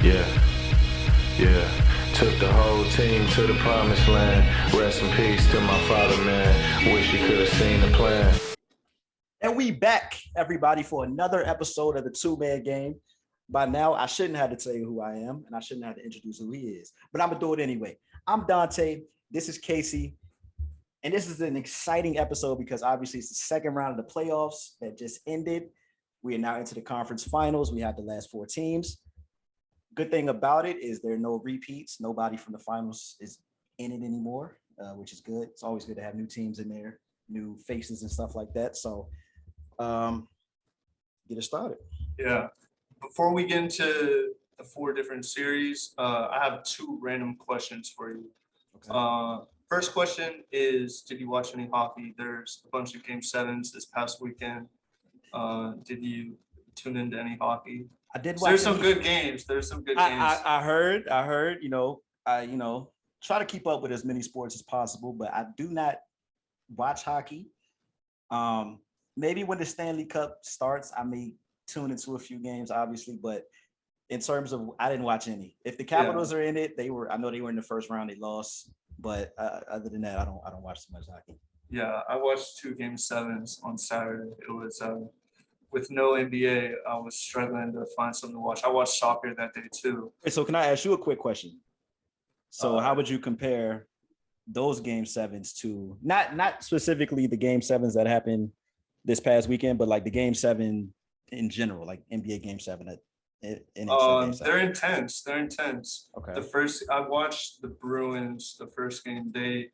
Yeah, yeah. Took the whole team to the promised land. Rest in peace to my father, man. Wish you could have seen the plan. And we back, everybody, for another episode of the Two-Man Game. By now, I shouldn't have to tell you who I am, and I shouldn't have to introduce who he is, but I'm gonna do it anyway. I'm Dante. This is Casey, and this is an exciting episode because obviously it's the second round of the playoffs that just ended. We are now into the conference finals. We have the last four teams. Good thing about it is there are no repeats. Nobody from the finals is in it anymore, which is good. It's always good to have new teams in there, new faces and stuff like that. So get it started. Yeah. Before we get into the four different series, I have two random questions for you. Okay. First question is, did you watch any hockey? There's a bunch of game sevens this past weekend. Did you tune into any hockey? I did So watch. there's some good games. I heard. I try to keep up with as many sports as possible, but I do not watch hockey. Maybe when the Stanley Cup starts, I may tune into a few games, obviously, but in terms of, I didn't watch any. If the Capitals are in it, I know they were in the first round, they lost, but other than that, I don't watch too much hockey. Yeah, I watched two game sevens on Saturday. It was with no NBA, I was struggling to find something to watch. I watched soccer that day too. So can I ask you a quick question? So how would you compare those game sevens to not specifically the game sevens that happened this past weekend, but like the game seven in general, like NBA game seven? They're intense. Okay. I watched the Bruins, the first game. They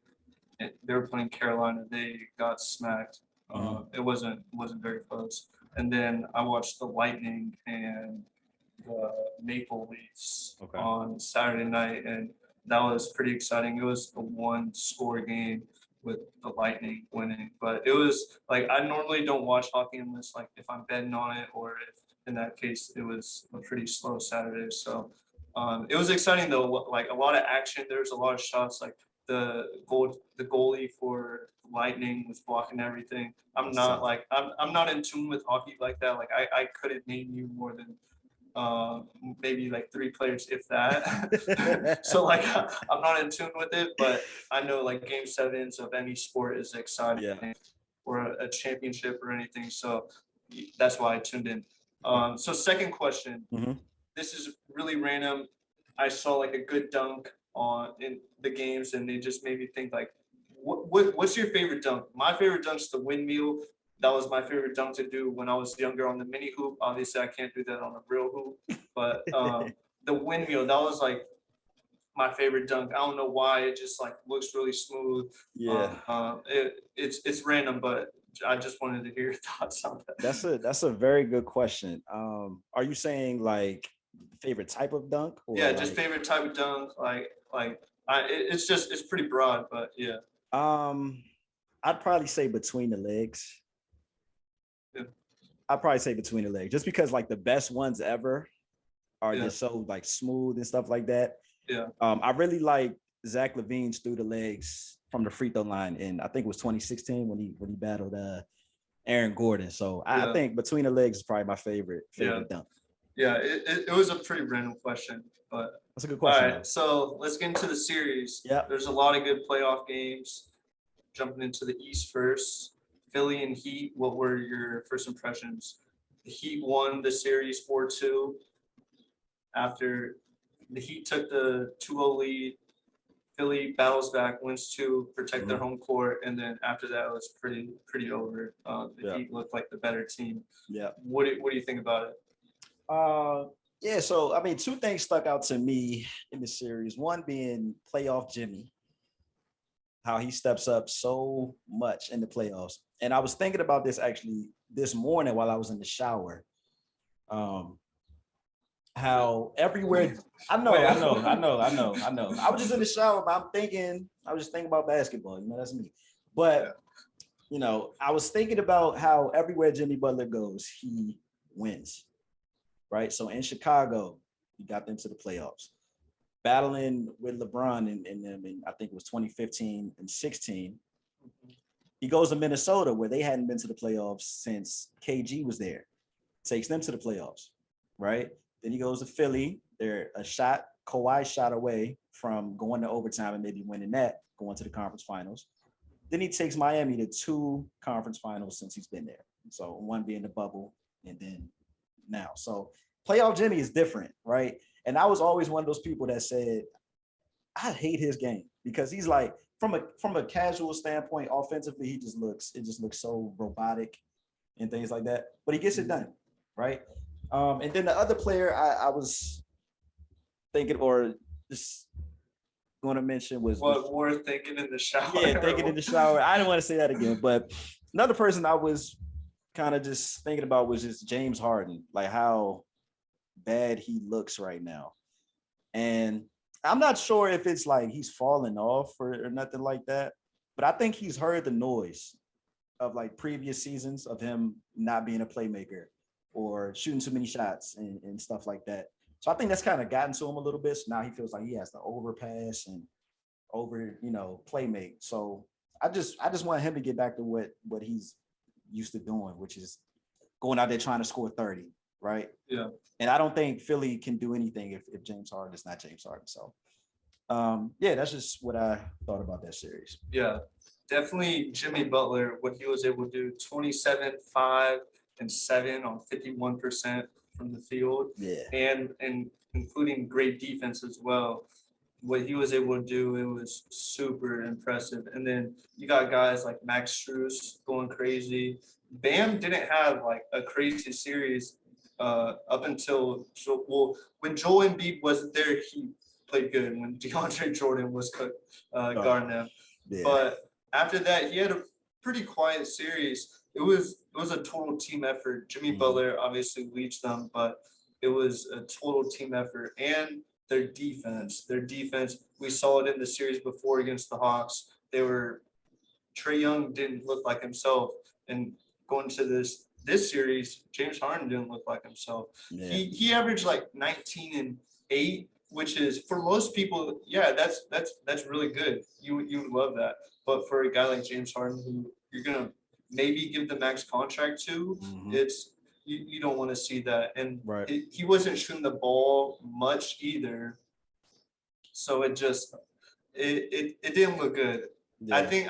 were playing Carolina. They got smacked. It wasn't very close. And then I watched the Lightning and the Maple Leafs on Saturday night, and that was pretty exciting. It was a one-score game with the Lightning winning, but it was like, I normally don't watch hockey unless like if I'm betting on it, or if in that case it was a pretty slow Saturday. So it was exciting though, like a lot of action. There was a lot of shots. Like the goalie for Lightning was blocking everything. I'm not in tune with hockey like that. Like I couldn't name you more than maybe like three players, if that. So like I'm not in tune with it, but I know like game sevens of any sport is exciting, or a championship or anything. So that's why I tuned in. So second question, this is really random. I saw like a good dunk in the games, and they just made me think like, what's your favorite dunk? My favorite dunk's the windmill. That was my favorite dunk to do when I was younger on the mini hoop. Obviously, I can't do that on a real hoop, but the windmill, that was like my favorite dunk. I don't know why. It just like looks really smooth. Yeah. It's random, but I just wanted to hear your thoughts on that. That's a very good question. Are you saying like favorite type of dunk? Or yeah, just favorite type of dunk. It's pretty broad, but yeah. I'd probably say between the legs. Yeah. I'd probably say between the legs, just because like the best ones ever are just so like smooth and stuff like that. Yeah. I really like Zach LaVine's through the legs from the free throw line, and I think it was 2016 when he battled Aaron Gordon. So I think between the legs is probably my favorite dunk. Yeah, it was a pretty random question, but that's a good question. All right, so let's get into the series. Yeah, there's a lot of good playoff games. Jumping into the East first, Philly and Heat. What were your first impressions? The Heat won the series 4-2 after the Heat took the 2-0 lead. Philly battles back, wins to protect their home court, and then after that it was pretty over. The Heat looked like the better team. Yeah. What do you think about it? So I mean, two things stuck out to me in the series. One being playoff Jimmy, how he steps up so much in the playoffs. And I was thinking about this actually this morning while I was in the shower. How everywhere I know. I was just in the shower, but I was just thinking about basketball. That's me. But I was thinking about how everywhere Jimmy Butler goes, he wins. Right. So in Chicago, he got them to the playoffs. Battling with LeBron and them in, I think it was 2015 and 16. He goes to Minnesota, where they hadn't been to the playoffs since KG was there. Takes them to the playoffs, right? Then he goes to Philly. They're Kawhi shot away from going to overtime and maybe winning that, going to the conference finals. Then he takes Miami to 2 conference finals since he's been there. So one being the bubble and then now. So playoff Jimmy is different, right? And I was always one of those people that said, I hate his game because he's like, from a casual standpoint, offensively, it just looks so robotic and things like that. But he gets it done, right? And then the other player I was thinking or just going to mention was what we're thinking in the shower. Yeah, thinking in the shower. I didn't want to say that again, but another person I was kind of just thinking about was just James Harden, like how bad he looks right now. And I'm not sure if it's like he's falling off or nothing like that, but I think he's heard the noise of like previous seasons of him not being a playmaker or shooting too many shots and stuff like that. So I think that's kind of gotten to him a little bit. So now he feels like he has to overpass and playmate. So I just want him to get back to what he's used to doing, which is going out there trying to score 30, right? Yeah. And I don't think Philly can do anything if James Harden is not James Harden. So that's just what I thought about that series. Yeah, definitely Jimmy Butler, what he was able to do, 27, 5, and 7 on 51% from the field. Yeah. And including great defense as well. What he was able to do, it was super impressive. And then you got guys like Max Strus going crazy. Bam didn't have like a crazy series up until when Joel Embiid wasn't there, he played good. When DeAndre Jordan was guarding him, Yeah. but after that, he had a pretty quiet series. It was a total team effort. Jimmy Butler obviously leads them, but it was a total team effort. And their defense, we saw it in the series before against the Hawks. Trae Young didn't look like himself, and going to this series, James Harden didn't look like himself. Yeah. He averaged like 19 and 8, which is for most people, yeah, that's really good. You would love that. But for a guy like James Harden, who you're gonna maybe give the max contract to, it's you don't want to see that. And right. He wasn't shooting the ball much either, so it didn't look good. Yeah. I think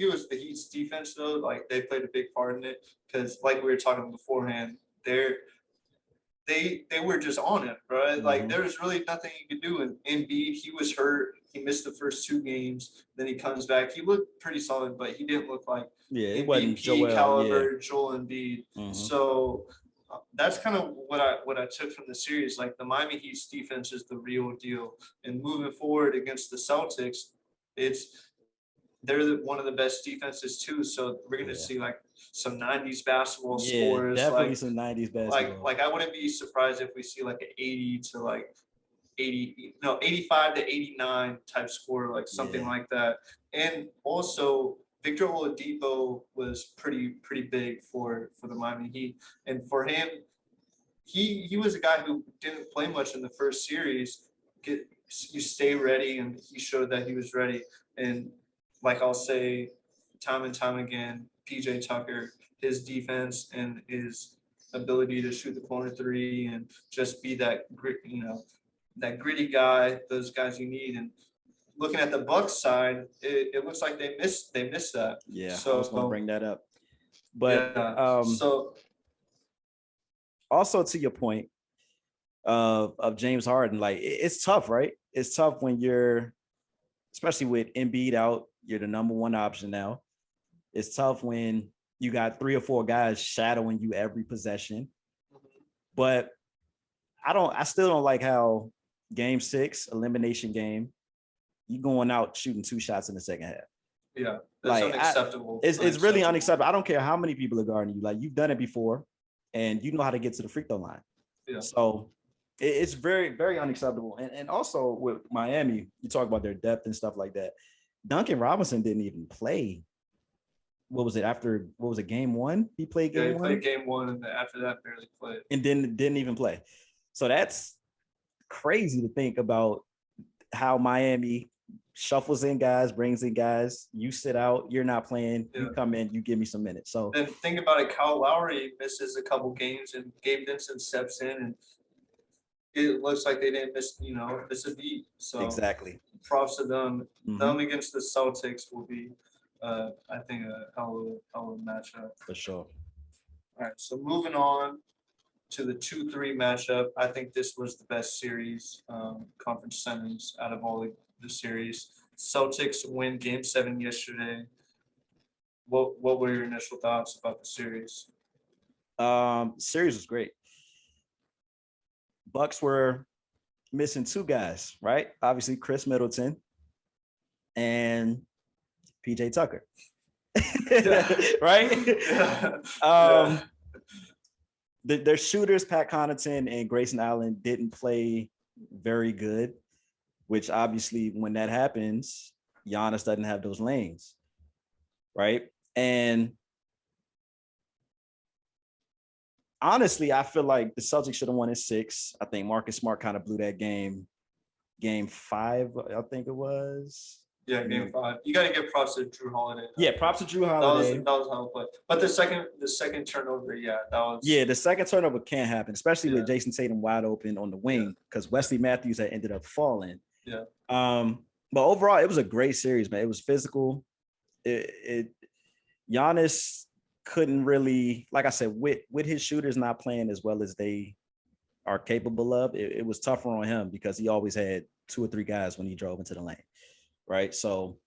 it was the Heat's defense though. Like they played a big part in it because, like we were talking beforehand, they were just on it, right? Like there was really nothing you could do. And Embiid, he was hurt. He missed the first 2 games. Then he comes back. He looked pretty solid, but he didn't look like it wasn't MVP caliber Joel Embiid. So that's kind of what I took from the series. Like the Miami Heat's defense is the real deal. And moving forward against the Celtics, they're one of the best defenses too. So we're gonna see like some 90s basketball scores. Definitely like some 90s basketball. Like I wouldn't be surprised if we see like an 85 to 89 type score, like something like that. And also Victor Oladipo was pretty big for the Miami Heat. And for him, he was a guy who didn't play much in the first series. You stay ready, and he showed that he was ready. And like I'll say time and time again, PJ Tucker, his defense and his ability to shoot the corner 3 and just be that gritty guy, those guys you need. And looking at the Bucks side, it looks like they missed that. Yeah, so I was going to bring that up. But so also to your point of James Harden, like it's tough, right? It's tough when you're, especially with Embiid out, you're the number 1 option now. It's tough when you got 3 or 4 guys shadowing you every possession. But I still don't like how game 6, elimination game, you going out shooting 2 shots in the second half. Yeah, that's unacceptable. It's really unacceptable. I don't care how many people are guarding you. Like you've done it before and you know how to get to the free throw line. Yeah. So it's very, very unacceptable. And also with Miami, you talk about their depth and stuff like that. Duncan Robinson didn't even play. What was it, game 1? He played game 1? He played game 1, and after that barely played. And then didn't even play. So that's crazy to think about how Miami shuffles in guys, brings in guys. You sit out, you're not playing. Yeah. You come in, you give me some minutes. So then think about it. Kyle Lowry misses a couple games, and Gabe Vincent steps in, and it looks like they didn't miss a beat. So Exactly. props to them. Mhm. Them against the Celtics will be, I think, a hell of a matchup. For sure. All right, so moving on to the 2-3 matchup. I think this was the best series, conference semis out of all the series. Celtics win Game 7 yesterday. What were your initial thoughts about the series? Series was great. Bucks were missing two guys, right? Obviously, Chris Middleton and PJ Tucker. Right? Yeah. Their shooters, Pat Connaughton and Grayson Allen, didn't play very good, which obviously, when that happens, Giannis doesn't have those lanes, right? And honestly, I feel like the Celtics should have won in 6. I think Marcus Smart kind of blew that game. Game 5, I think it was. Yeah, Game 5. You got to give props to Drew Holiday. Yeah, props to Drew That Holiday. was how it played. But the second turnover, yeah, that was. Yeah, the second turnover can't happen, especially Yeah. with Jason Tatum wide open on the wing, because Wesley Matthews had ended up falling. Yeah. But overall, it was a great series, man. It was physical. Giannis couldn't really, like I said, with his shooters not playing as well as they are capable of, it was tougher on him because he always had 2 or 3 guys when he drove into the lane, right? So,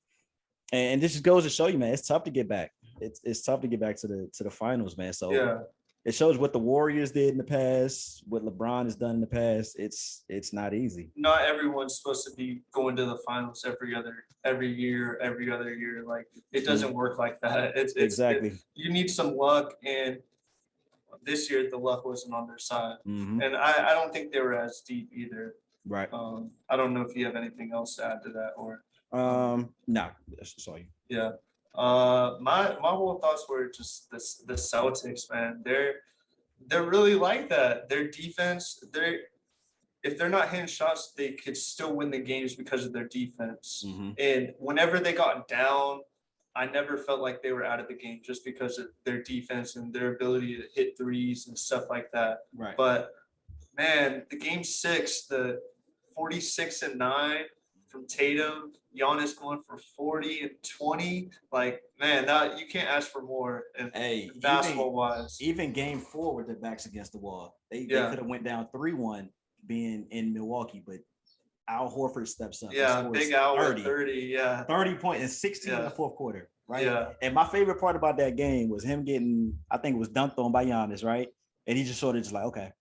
and this just goes to show you, man, it's tough to get back. It's tough to get back to the finals, man. So Yeah. it shows what the Warriors did in the past, what LeBron has done in the past. It's not easy. Not everyone's supposed to be going to the finals every other year. Like, it doesn't work like that. It's Exactly. you need some luck, and this year the luck wasn't on their side. Mhm. And I don't think they were as deep either. Right. I don't know if you have anything else to add to that, or Nah, that's all you. yeah. My whole thoughts were just the Celtics, man. They're really like that. Their defense, if they're not hitting shots, they could still win the games because of their defense. Mhm. And whenever they got down, I never felt like they were out of the game just because of their defense and their ability to hit threes and stuff like that. Right. But man, the Game 6, the 46-9 from Tatum, Giannis going for 40 and 20. Like, man, that you can't ask for more. And Hey, basketball wise, even game 4 with their backs against the wall, they Yeah. could have went down 3-1 being in Milwaukee, but Al Horford steps up. and yeah, scores big hour 30, 30, yeah, 30 points and 16 in Yeah. the fourth quarter, right? yeah, And my favorite part about that game was him getting, I think it was dunked on by Giannis, right? And he just sort of just like, okay,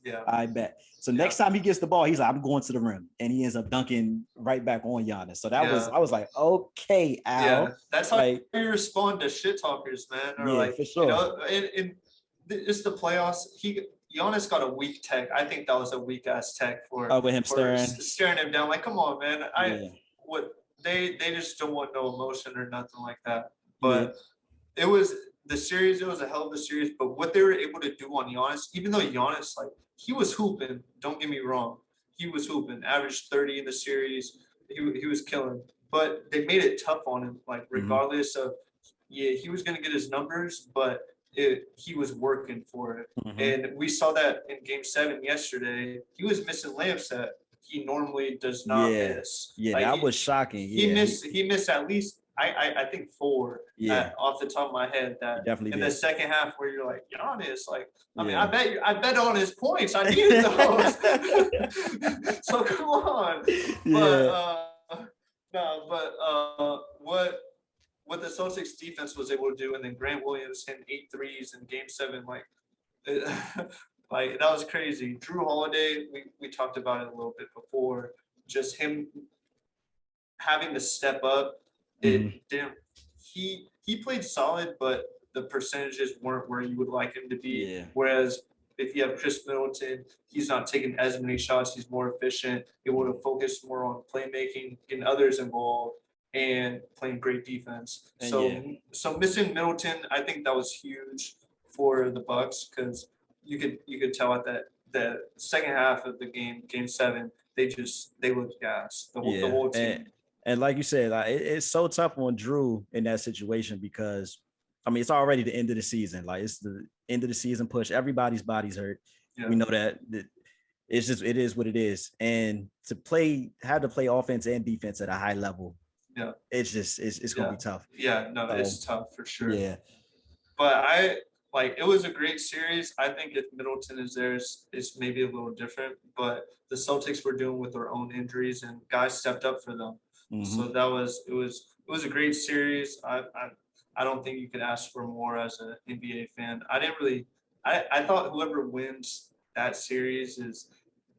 yeah. I bet. So next time he gets the ball, he's like, I'm going to the rim. And he ends up dunking right back on Giannis. So that was, Yeah. I was like, okay, Al. Yeah, that's how Like, you respond to shit talkers, man. Or yeah, like, for sure. you know, it's the playoffs. Giannis got a weak tech. I think that was a weak ass tech for With him staring him down. Like, come on, man. Yeah. They just don't want no emotion or nothing like that. But it was the series. It was a hell of a series. But what they were able to do on Giannis, even though Giannis, like, he was hooping. Don't get me wrong. He was hooping. Averaged 30 in the series. He was killing. But they made it tough on him. Like, regardless of, yeah, he was gonna get his numbers, but he was working for it. Mhm. And we saw that in Game 7 yesterday. He was missing layups that he normally does not Yeah. miss. Yeah, Like, that was shocking. he Yeah, missed at least I think 4 Yeah. off the top of my head that definitely in did. the second half where you're like, Giannis, like, I mean, Yeah. I bet on his points. I needed those. So come on. Yeah. But what the Celtics defense was able to do, and then Grant Williams hitting 8 threes in Game 7, like, like, that was crazy. Drew Holiday, we talked about it a little bit before, just him having to step up. It didn't. He played solid, but the percentages weren't where you would like him to be. Yeah. Whereas if you have Chris Middleton, he's not taking as many shots. He's more efficient, able to focus more on playmaking, getting others involved, and playing great defense. And So missing Middleton, I think that was huge for the Bucks, because you could tell at the second half of the Game 7, they looked gas. The whole team. And like you said, like, it's so tough on Drew in that situation because, I mean, it's already the end of the season. Like, it's the end of the season push. Everybody's body's hurt. Yeah. We know that it's just it is what it is. And to have to play offense and defense at a high level, Yeah. it's just it's gonna be tough. Yeah, no, it's tough for sure. Yeah. But it was a great series. I think if Middleton is there, it's maybe a little different. But the Celtics were dealing with their own injuries, and guys stepped up for them. So it was a great series. I don't think you could ask for more as an NBA fan. I thought whoever wins that series is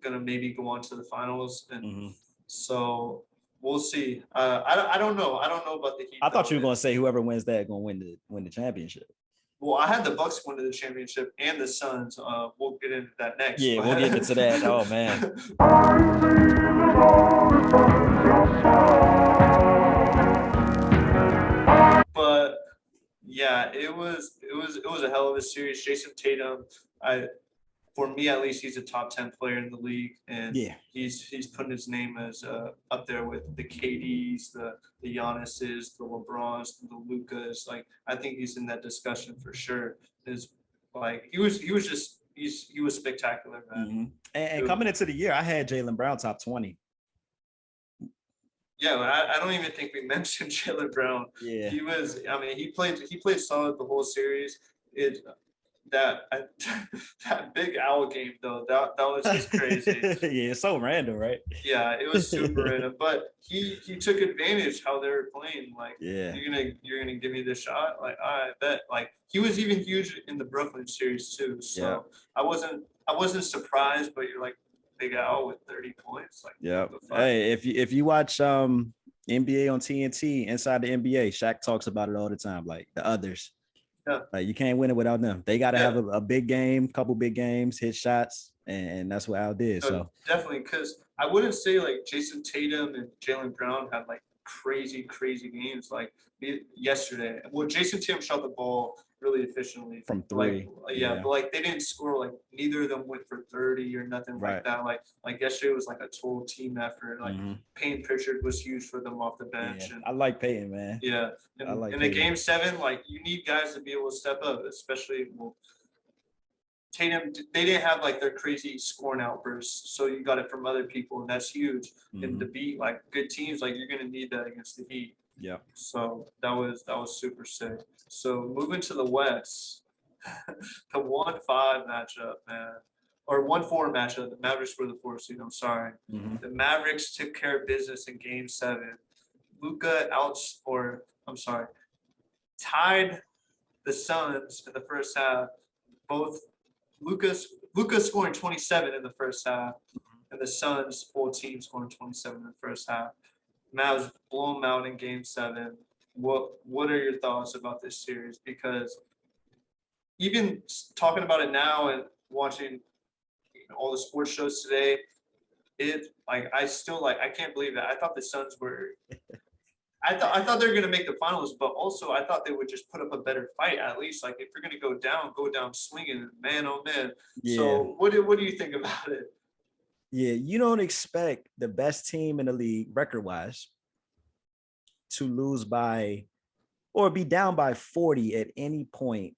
gonna maybe go on to the finals, and so we'll see. I don't know. I don't know about the Heat. I thought you were gonna say whoever wins that gonna win the championship. Well, I had the Bucks win the championship and the Suns. We'll get into that next. Yeah, we'll get into that. Oh man. But yeah, it was a hell of a series. Jason Tatum, for me at least, he's a top 10 player in the league, and he's putting his name as up there with the KDs, the Giannis's, the LeBrons, the Lucas. Like, I think he's in that discussion for sure. He was spectacular, man. And coming into the year, I had Jaylen Brown top 20. Yeah, I don't even think we mentioned Jaylen Brown. Yeah, he played solid the whole series. That big owl game though, that was just crazy. Yeah, it's so random, right? Yeah, it was super random, but he took advantage how they were playing. Like, yeah, you're gonna give me the shot. Like, I bet. Like, he was even huge in the Brooklyn series too. So I wasn't surprised, but you're like, big owl with 30 points. Like, yeah. Hey, if you watch NBA on TNT, Inside the NBA, Shaq talks about it all the time. Like, the others. Yeah. Like, you can't win it without them. They got to have a big game, couple big games, hit shots, and that's what Al did. So definitely, because I wouldn't say like Jason Tatum and Jaylen Brown had like crazy games like yesterday. Well, Jason Tatum shot the ball really efficiently from three. But like they didn't score. Like neither of them went for 30 or nothing like that. Like yesterday was like a total team effort. Like Payne Pritchard was huge for them off the bench. Yeah. And I like Payton, man. Yeah, I like in the game 7, like you need guys to be able to step up, especially Tatum. They didn't have like their crazy scoring outbursts, so you got it from other people, and that's huge. And to beat like good teams, like you're gonna need that against the Heat. Yeah. So that was super sick. So moving to the West, the 1-5 matchup, man, or 1-4 matchup. The Mavericks were the 4th seed. I'm sorry. The Mavericks took care of business in Game 7. Luka tied the Suns in the first half. Both Luka scoring 27 in the first half, and the Suns full team scoring 27 in the first half. Mavs blow them out in Game 7. What are your thoughts about this series? Because even talking about it now and watching all the sports shows today, I can't believe that. I thought the Suns were. I thought they were going to make the finals, but also I thought they would just put up a better fight at least. Like, if you're going to go down swinging, man, oh man. Yeah. So what do you think about it? Yeah, you don't expect the best team in the league record-wise to lose by or be down by 40 at any point,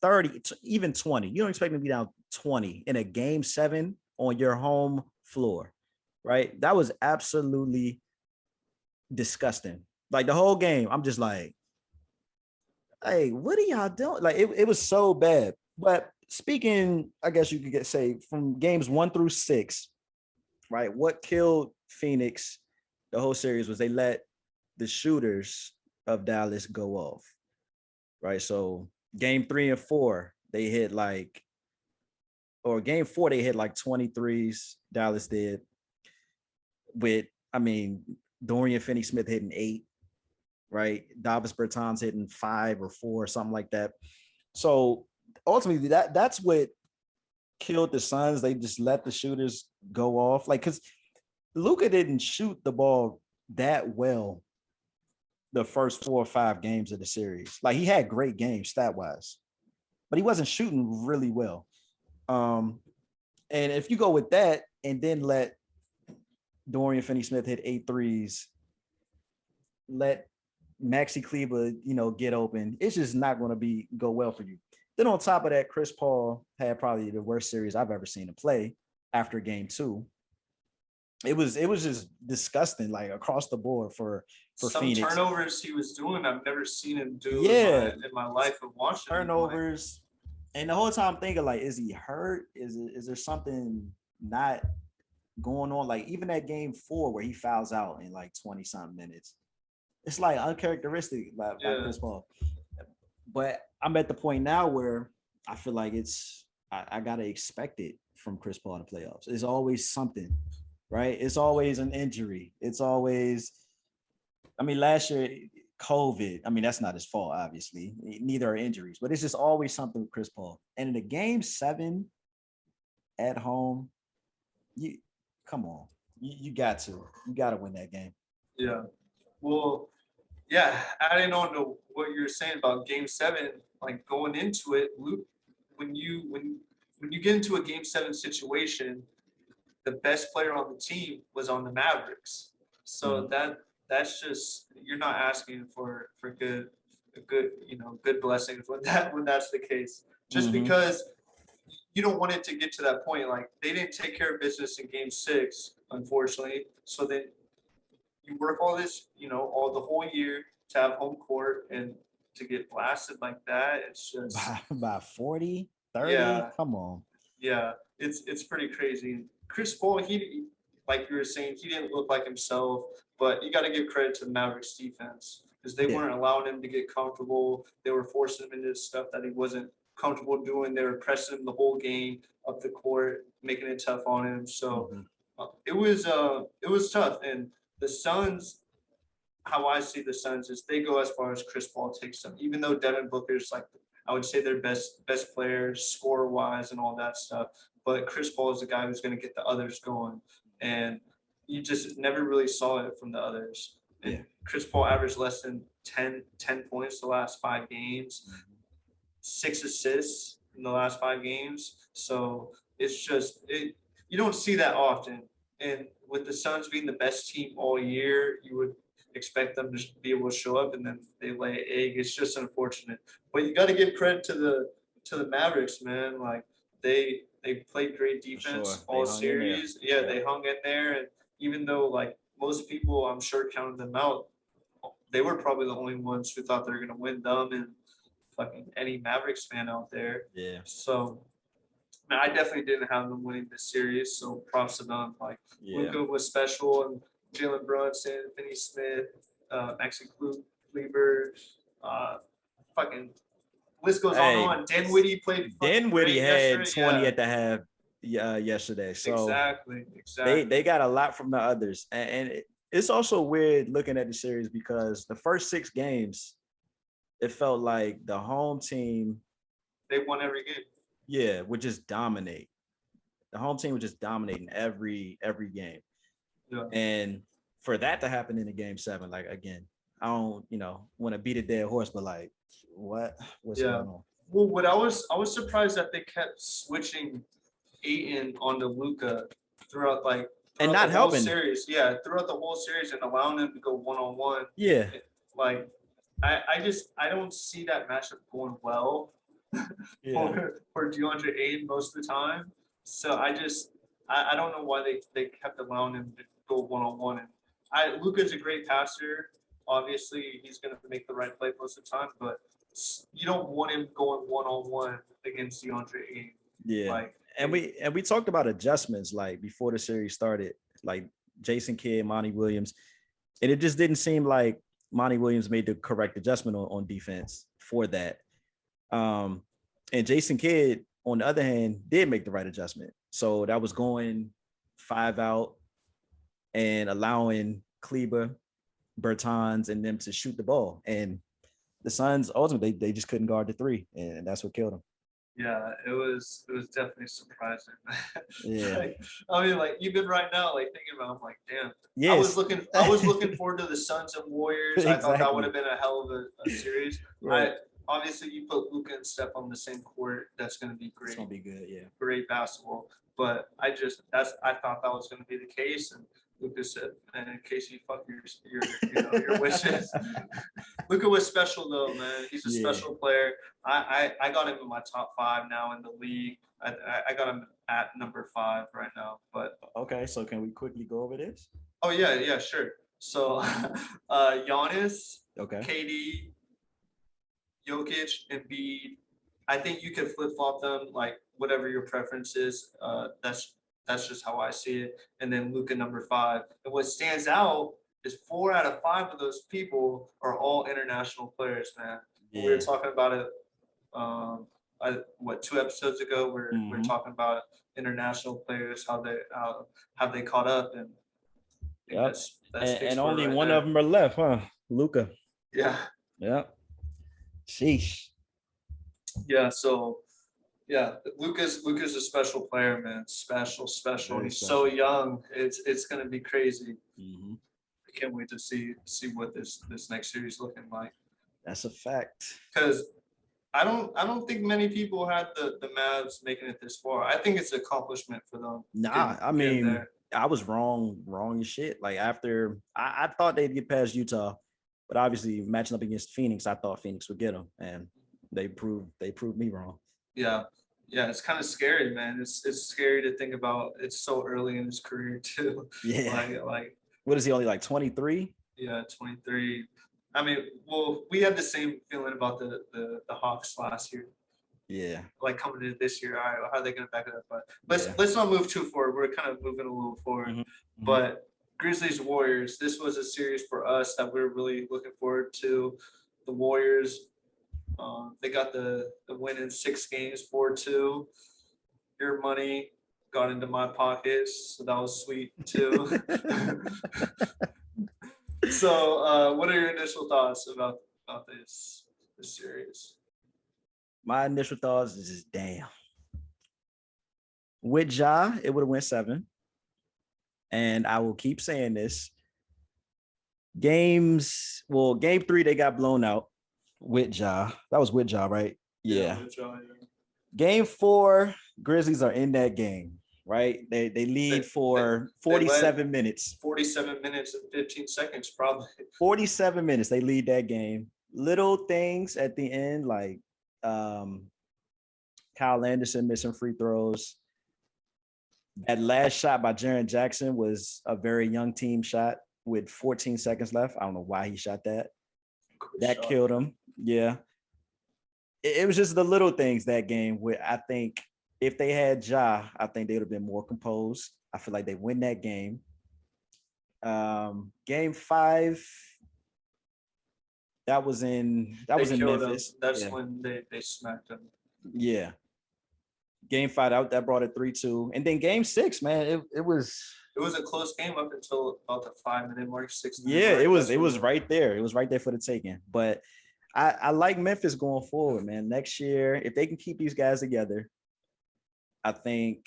30, even 20. You don't expect them to be down 20 in a Game 7 on your home floor, right? That was absolutely disgusting. Like, the whole game, I'm just like, hey, what are y'all doing? Like, it was so bad. But speaking, I guess you could say from games 1 through 6, right? What killed Phoenix the whole series was they let the shooters of Dallas go off, right? So game 3 and 4, they hit game 4, they hit like 23s. Dallas did with, Dorian Finney-Smith hitting 8, right? Davis Bertans hitting 5 or 4, something like that. So ultimately, that's what killed the Suns. They just let the shooters go off. Like, because Luka didn't shoot the ball that well the first 4 or 5 games of the series. Like, he had great games stat-wise, but he wasn't shooting really well. And if you go with that and then let Dorian Finney-Smith hit 8 threes, let Maxi Kleber, get open, it's just not going to go well for you. Then on top of that, Chris Paul had probably the worst series I've ever seen him play after game 2. It was just disgusting, like across the board for Some Phoenix. turnovers he was doing, I've never seen him do Yeah. in my life of watching him. Like, Turnovers. And the whole time I'm thinking, like, is he hurt? Is there something not going on? Like, even at game 4 where he fouls out in like 20 something minutes, it's like uncharacteristic by Chris Paul. But I'm at the point now where I feel like I gotta expect it from Chris Paul in the playoffs. It's always something, right? It's always an injury. It's always, I mean, last year, COVID, I mean, that's not his fault, obviously. Neither are injuries, but it's just always something with Chris Paul. And in the game 7 at home, you come on. You got to win that game. Yeah. Well, yeah, adding on to what you're saying about game 7, like going into it, Luke, when you get into a game 7 situation, the best player on the team was on the Mavericks. So that's just, you're not asking for good blessings when that's the case. Just because you don't want it to get to that point. Like, they didn't take care of business in game 6, unfortunately. So then you work all this, all the whole year to have home court and to get blasted like that. It's just by 40, 30. Yeah. Come on. Yeah, it's pretty crazy. Chris Paul, he, like you were saying, he didn't look like himself, but you got to give credit to the Mavericks defense because they weren't allowing him to get comfortable. They were forcing him into stuff that he wasn't comfortable doing. They were pressing him the whole game up the court, making it tough on him. So it was tough. And the Suns, how I see the Suns is they go as far as Chris Paul takes them, even though Devin Booker's like, I would say their best player score wise and all that stuff. But Chris Paul is the guy who's going to get the others going. And you just never really saw it from the others. And Chris Paul averaged less than 10 points the last 5 games, 6 assists in the last 5 games. So it's just, you don't see that often. And with the Suns being the best team all year, you would expect them to be able to show up, and then they lay an egg. It's just unfortunate. But you got to give credit to the Mavericks, man. Like, they played great defense all series. Yeah, they hung in there, and even though like most people, I'm sure, counted them out, they were probably the only ones who thought they were gonna win, them and fucking any Mavericks fan out there. Yeah. So, man, I definitely didn't have them winning this series. So props to them. Like, Luka was special, and Jalen Brunson, Finney Smith, Maxi Kleber, fucking list goes on. Dinwiddie played. Dinwiddie had 20 at the half yesterday. So exactly. They got a lot from the others. And it's also weird looking at the series because the first 6 games, it felt like the home team, they won every game. Yeah, would just dominate. The home team was just dominating every game. Yeah. And for that to happen in the game 7, like, again, I don't, want to beat a dead horse, but like, what's going on? Well, what I was surprised that they kept switching Ayton onto Luka throughout and not the whole helping series. Yeah, throughout the whole series and allowing them to go 1-on-1. Yeah. Like, I don't see that matchup going well for DeAndre Ayton most of the time. So I don't know why they kept allowing him to go 1-on-1. And Luka's a great passer. Obviously, he's going to make the right play most of the time, but you don't want him going 1-on-1 against DeAndre Ayton. Yeah. And we talked about adjustments like before the series started, like Jason Kidd, Monty Williams, and it just didn't seem like Monty Williams made the correct adjustment on defense for that. And Jason Kidd, on the other hand, did make the right adjustment. So that was going 5 out and allowing Kleber, Bertans, and them to shoot the ball. And the Suns ultimately they just couldn't guard the 3, and that's what killed them. Yeah, it was definitely surprising. Yeah. Even right now, like thinking about it, I'm like, damn. Yes. I was looking forward to the Suns and Warriors. Exactly. I thought that would have been a hell of a series. Right. Obviously, you put Luka and Steph on the same court, that's going to be great. It's going to be good, yeah. Great basketball. But I thought that was going to be the case, and Luka said, and in case you fuck your wishes. Luka was special though, man. He's a Yeah. special player. I got him in my top 5 now in the league. I got him at number 5 right now. But Okay, so can we quickly go over this? oh yeah, sure. So Giannis, Okay. KD, Jokic, Embiid. I think you could flip flop them like whatever your preference is. That's just how I see it. And then Luka number 5. And what stands out is 4 out of 5 of those people are all international players, man. We were talking about it. 2 episodes ago? We're talking about international players, how they caught up, and Yep. that's And only one of them are left, huh? Luka. Yeah. Yep. Sheesh. Yeah. So. Yeah, Luka's a special player, man. Special. Very He's special. so young. It's gonna be crazy. Mhm. I can't wait to see what this next series looking like. That's a fact. Because I don't think many people had the Mavs making it this far. I think it's an accomplishment for them. Nah, I mean, I was wrong as shit. Like after I thought they'd get past Utah, but obviously matching up against Phoenix, I thought Phoenix would get them, and they proved me wrong. Yeah, it's kind of scary, man. It's scary to think about. It's so early in his career too. Yeah. Like What is he, only like 23? Yeah, 23. I mean, well, we had the same feeling about the Hawks last year. Yeah. Like coming into this year, all right, how are they going to back it up? But Yeah. let's not move too forward. We're kind of moving a little forward. Mhm. But Grizzlies Warriors, this was a series for us that we're really looking forward to. The Warriors, they got the win in 6 games, 4-2. Your money got into my pockets, so that was sweet too. So, what are your initial thoughts about this series? My initial thoughts is just damn. With Ja, it would have went 7. And I will keep saying this. Game 3, they got blown out with Ja. That was with Ja, right? Yeah. with Ja, yeah. Game 4, Grizzlies are in that game, right? They lead for 47 minutes. 47 minutes and 15 seconds, probably. 47 minutes, they lead that game. Little things at the end, like Kyle Anderson missing free throws. That last shot by Jaren Jackson was a very young team shot with 14 seconds left. I don't know why he shot that. That killed him. Yeah. It was just the little things that game where I think if they had Ja, I think they would have been more composed. I feel like they win that game. Game 5, that was in Memphis. That's when they smacked them. Yeah. Game 5, that brought it 3-2. And then game 6, man, it was a close game up until about the 5-minute mark, 6 minute yeah, mark. it was right there. It was right there for the taking. But I like Memphis going forward, man. Next year, if they can keep these guys together, I think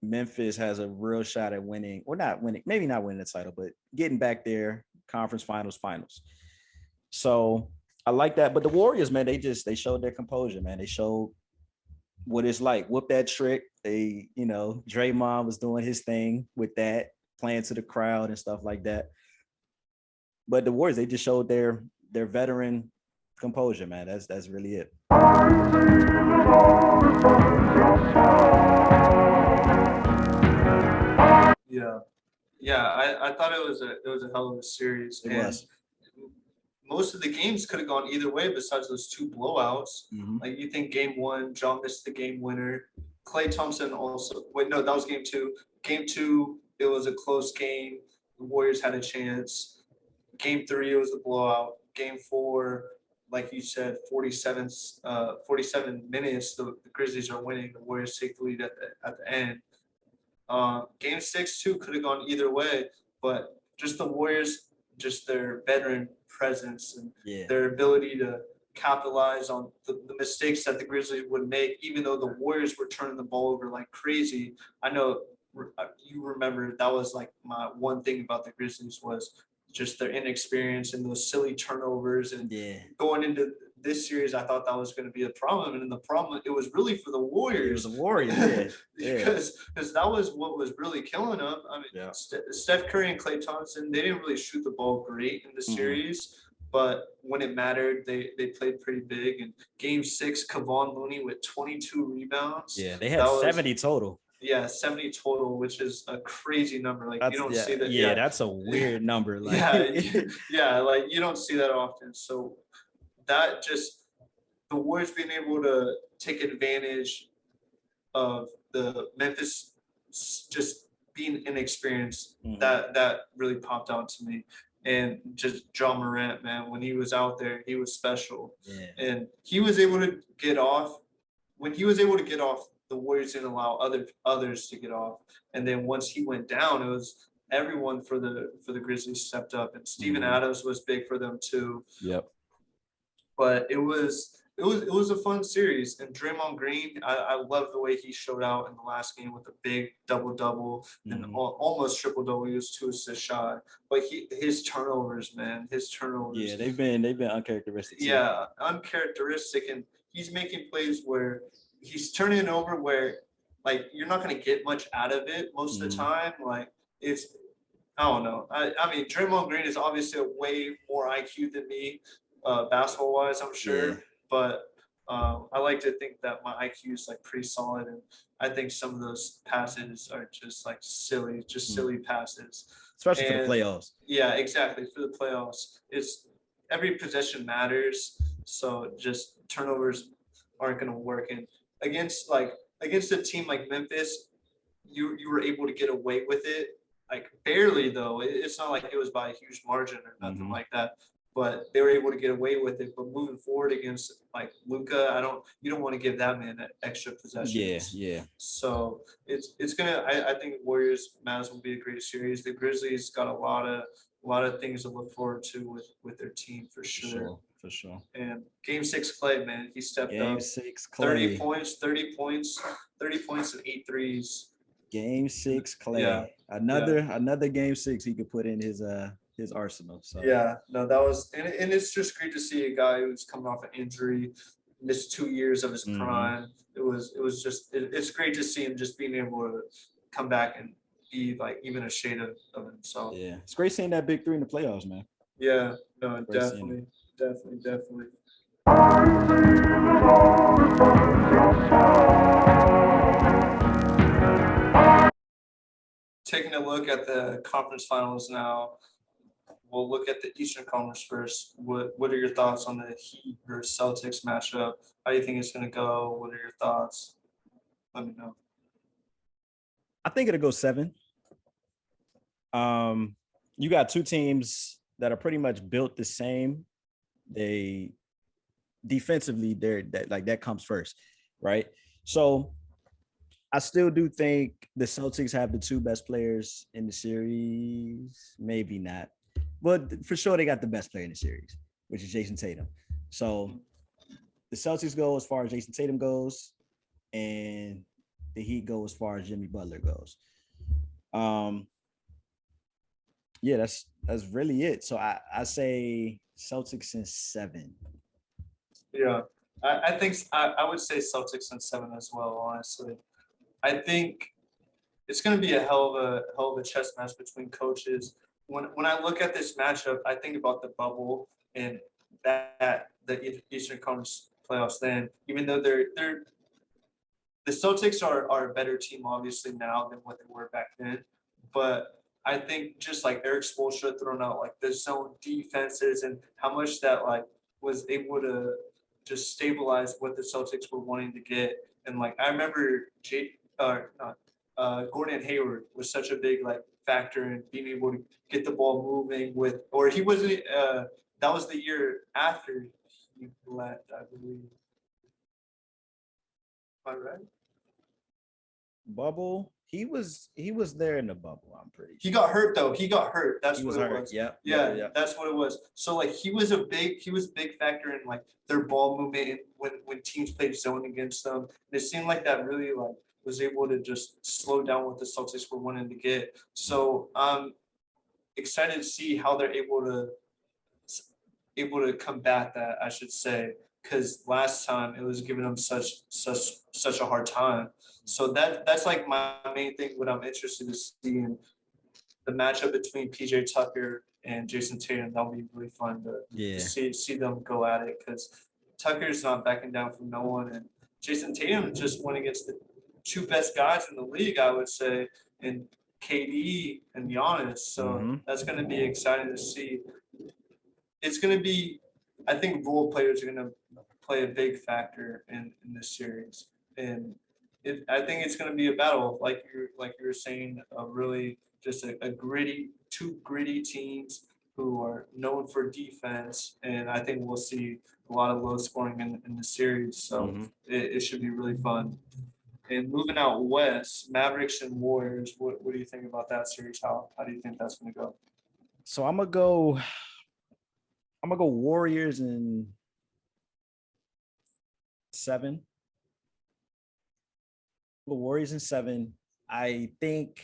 Memphis has a real shot at winning, or not winning, maybe not winning the title, but getting back there, conference finals. So I like that. But the Warriors, man, they showed their composure, man. They showed what it's like. Whoop that trick. They, Draymond was doing his thing with that, playing to the crowd and stuff like that. But the Warriors, they just showed their veteran composure, man. That's really it. Yeah. I thought it was a hell of a series. It was. Most of the games could have gone either way besides those 2 blowouts. Mm-hmm. Like you think game 1, John missed the game winner. Klay Thompson also. Wait, no, that was game 2. Game 2, it was a close game. The Warriors had a chance. Game 3, it was a blowout. Game 4, like you said, 47 minutes. The Grizzlies are winning. The Warriors take the lead at the end. Game 6 too could have gone either way, but just the Warriors, just their veteran presence and their ability to capitalize on the mistakes that the Grizzlies would make, even though the Warriors were turning the ball over like crazy. I know you remember that was like my one thing about the Grizzlies was just their inexperience and those silly turnovers and going into this series, I thought that was going to be a problem, and the problem it was really for the It Warriors. was a Warriors, yeah. because that was what was really killing them. I mean, Yeah. Steph Curry and Klay Thompson, they didn't really shoot the ball great in the Mhm. series, but when it mattered, they played pretty big. And Game 6, Kevon Looney with 22 rebounds. Yeah, they had That was- 70 total. Yeah, 70 total, which is a crazy number. Like you don't see that. Yeah, that's a weird number. Like, Yeah, like you don't see that often. So that just the Warriors being able to take advantage of the Memphis just being inexperienced, Mhm. that really popped out to me. And just John Morant, man, when he was out there, he was special. Yeah. And he was able to get off. When he was able to get off, the Warriors didn't allow others to get off. And then once he went down, it was everyone for the Grizzlies stepped up, and Steven Mhm. Adams was big for them too. Yep. But it was a fun series. And Draymond Green, I love the way he showed out in the last game with a big double and Mhm. almost triple double. He was 2 assists shy, but his turnovers, man, his turnovers. Yeah, they've been uncharacteristic. Too. Yeah, uncharacteristic, and he's making plays where he's turning it over where like you're not going to get much out of it most of the Mhm. time. Like it's I don't know. I mean, Draymond Green is obviously a way more IQ than me, basketball wise, I'm sure. Yeah. But I like to think that my IQ is like pretty solid, and I think some of those passes are just like silly, silly passes. Especially for the And- playoffs. Yeah, exactly. For the playoffs, it's every possession matters. So just turnovers aren't going to work. And against a team like Memphis, you were able to get away with it, like barely though. It's not like it was by a huge margin or nothing Mhm. like that. But they were able to get away with it. But moving forward against like Luka, you don't want to give that man extra possessions. Yeah. So it's gonna. I think Warriors Mavs will be a great series. The Grizzlies got a lot of things to look forward to with their team for sure. For sure. And Game 6, Clay, man, he stepped Game up. 6, 30 Clay. points, and 8 threes. Game 6, Clay. Yeah. Another game 6 he could put in his arsenal. So Yeah, no, that was and it's just great to see a guy who's coming off an injury, missed 2 years of his Mhm. prime. It's great to see him just being able to come back and be like even a shade of himself. yeah, it's great seeing that big 3 in the playoffs, man. Yeah, no, Great seeing definitely. Taking a look at the conference finals now, we'll look at the Eastern Conference first. What are your thoughts on the Heat versus Celtics matchup? How do you think it's going to go? What are your thoughts? Let me know. I think it'll go 7. You got 2 teams that are pretty much built the same. They defensively, that comes first, right? So I still do think the Celtics have the 2 best players in the series. Maybe not, but for sure they got the best player in the series, which is Jason Tatum. So the Celtics go as far as Jason Tatum goes, and the Heat go as far as Jimmy Butler goes. Yeah, that's really it. So I say Celtics in 7. Yeah, I think I would say Celtics in 7 as well. Honestly, I think it's going to be a hell of a chess match between coaches. When I look at this matchup, I think about the bubble and that the Eastern Conference playoffs. Then, even though the Celtics are a better team obviously now than what they were back then, but I think just like Eric Spoelstra throwing out like the zone defenses and how much that like was able to just stabilize what the Celtics were wanting to get. And like I remember Gordon Hayward was such a big like factor in being able to get the ball moving or he wasn't that was the year after he left, I believe. Am I right? Bubble. He was there in the bubble. I'm pretty sure. He got hurt though. He got hurt. That's He what was it hurt. was. Yep. Yeah, that's what it was. So like he was a big factor in like their ball movement and when teams played zone against them. And it seemed like that really like was able to just slow down what the Celtics were wanting to get. So I'm excited to see how they're able to combat that, I should say. because last time it was giving them such a hard time. So that's like my main thing. What I'm interested to see in the matchup between PJ Tucker and Jason Tatum. That'll be really fun to see them go at it, because Tucker's not backing down from no one, and Jason Tatum just went against the two best guys in the league, I would say, and KD and Giannis. So that's going to be exciting to see. It's going to be, I think role players are going to play a big factor in this series, and I think it's going to be a battle, like you were saying, really just a two gritty teams who are known for defense, and I think we'll see a lot of low scoring in the series. So it should be really fun. And moving out west, Mavericks and Warriors. What do you think about that series? How do you think that's going to go? So I'm gonna go Warriors in 7. The Warriors in 7. I think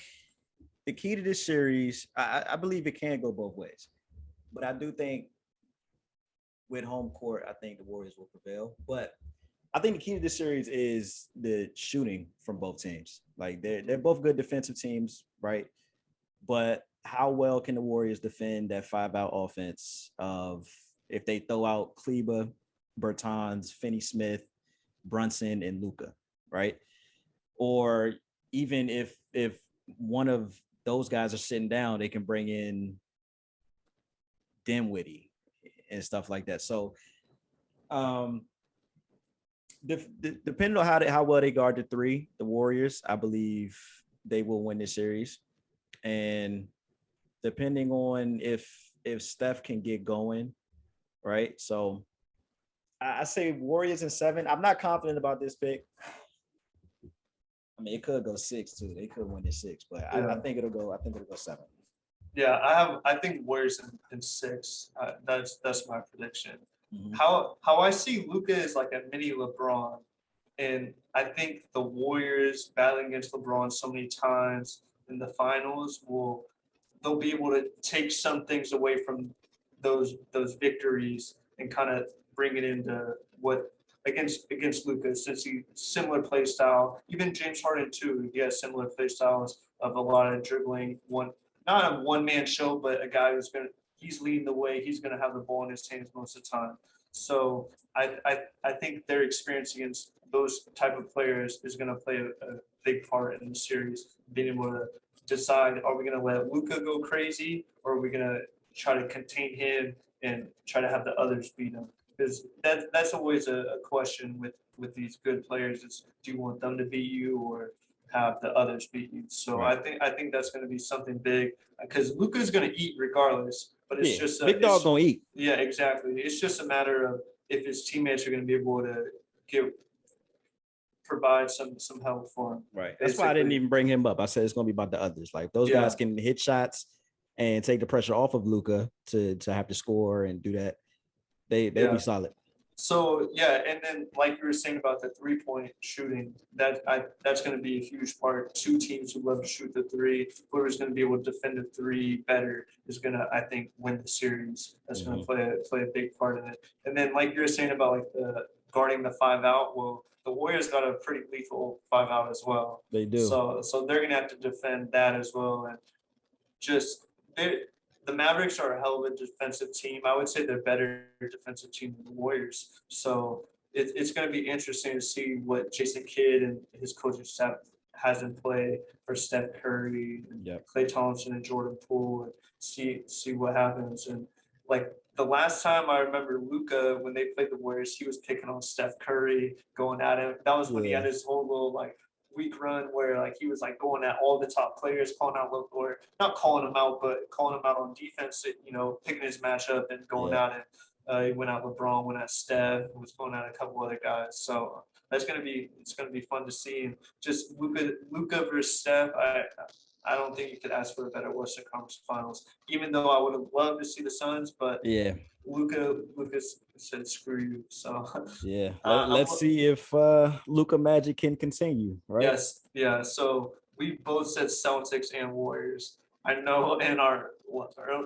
the key to this series, I believe it can go both ways, but I do think with home court, I think the Warriors will prevail. But I think the key to this series is the shooting from both teams. Like they're both good defensive teams, right? But how well can the Warriors defend that 5-out offense of if they throw out Kleber, Bertans, Finney-Smith, Brunson, and Luka, right? Or even if one of those guys are sitting down, they can bring in Dinwiddie and stuff like that. So depending on how well they guard the 3, the Warriors, I believe they will win this series. And depending on if Steph can get going, right? So I say Warriors in 7. I'm not confident about this pick. I mean, it could go 6 too. They could win in 6, but yeah. I think it'll go 7. Yeah, I think Warriors in 6. That's my prediction. How I see Luka is like a mini LeBron, and I think the Warriors battling against LeBron so many times in the finals they'll be able to take some things away from those victories and kind of bring it into what against Luka, since he similar play style. Even James Harden too, he has similar play styles of a lot of dribbling, not a one-man show, but a guy he's leading the way. He's gonna have the ball in his hands most of the time. So I think their experience against those type of players is gonna play a big part in the series, being able to decide, are we gonna let Luka go crazy, or are we gonna try to contain him and try to have the others beat him? Because that's always a question with these good players is, do you want them to beat you or have the others beat you? So right. I think that's going to be something big, because Luka's going to eat regardless, but it's just big dog going to eat. Yeah, exactly. It's just a matter of if his teammates are going to be able to provide some help for him. Right. That's why I didn't even bring him up. I said it's going to be about the others. Like those guys can hit shots and take the pressure off of Luka to have to score and do that. They'll be solid. So and then like you were saying about the 3-point shooting, that's going to be a huge part. 2 teams who love to shoot the 3, whoever's going to be able to defend the 3 better is going to, I think, win the series. That's going to play a big part in it. And then like you were saying about like the guarding the 5-out, well, the Warriors got a pretty lethal 5-out as well. They do. So they're going to have to defend that as well, and just the Mavericks are a hell of a defensive team. I would say they're better defensive team than the Warriors. So it's going to be interesting to see what Jason Kidd and his coaching staff has in play for Steph Curry, Klay Thompson, and Jordan Poole, and see what happens. And like the last time I remember Luka, when they played the Warriors, he was picking on Steph Curry, going at him. That was when he had his whole little like week run where like he was like going at all the top players, calling out, or not calling them out, but calling them out on defense, picking his matchup and going at it. He went at LeBron, went at Steph, was going at a couple other guys. So it's gonna be fun to see. And just Luka versus Steph, I don't think you could ask for a better Western Conference Finals, even though I would have loved to see the Suns, but Luka said screw you. So let's see if Luka Magic can continue, right? Yes, yeah. So we both said Celtics and Warriors. I know in our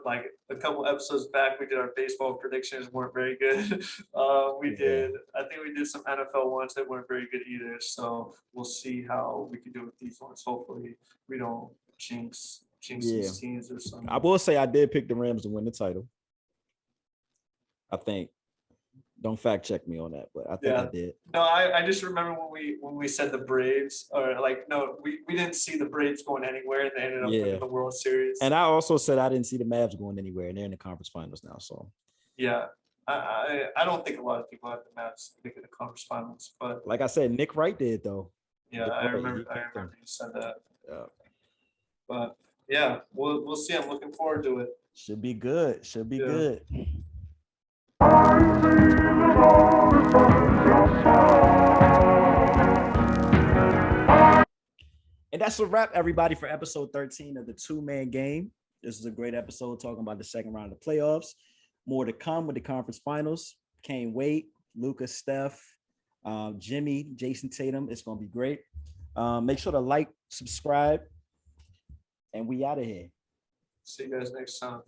like a couple episodes back, we did our baseball predictions weren't very good. I think we did some NFL ones that weren't very good either. So we'll see how we can do with these ones. Hopefully, we don't jinx these teams or something. I will say I did pick the Rams to win the title. I think. Don't fact check me on that, but I think I did. No, I just remember when we said the Braves, or like no, we didn't see the Braves going anywhere, and they ended up winning the World Series. And I also said I didn't see the Mavs going anywhere, and they're in the conference finals now. So yeah, I don't think a lot of people have the Mavs making the conference finals, but like I said, Nick Wright did though. Yeah, I remember you said that. Yeah. But yeah, we'll see. I'm looking forward to it. Should be good. Should be good. And that's a wrap, everybody, for episode 13 of the two-man game. This is a great episode talking about the second round of the playoffs. More to come with the conference finals. Can't wait. Lucas, Steph, Jimmy, Jason Tatum. It's going to be great. Make sure to like, subscribe, and we out of here. See you guys next time.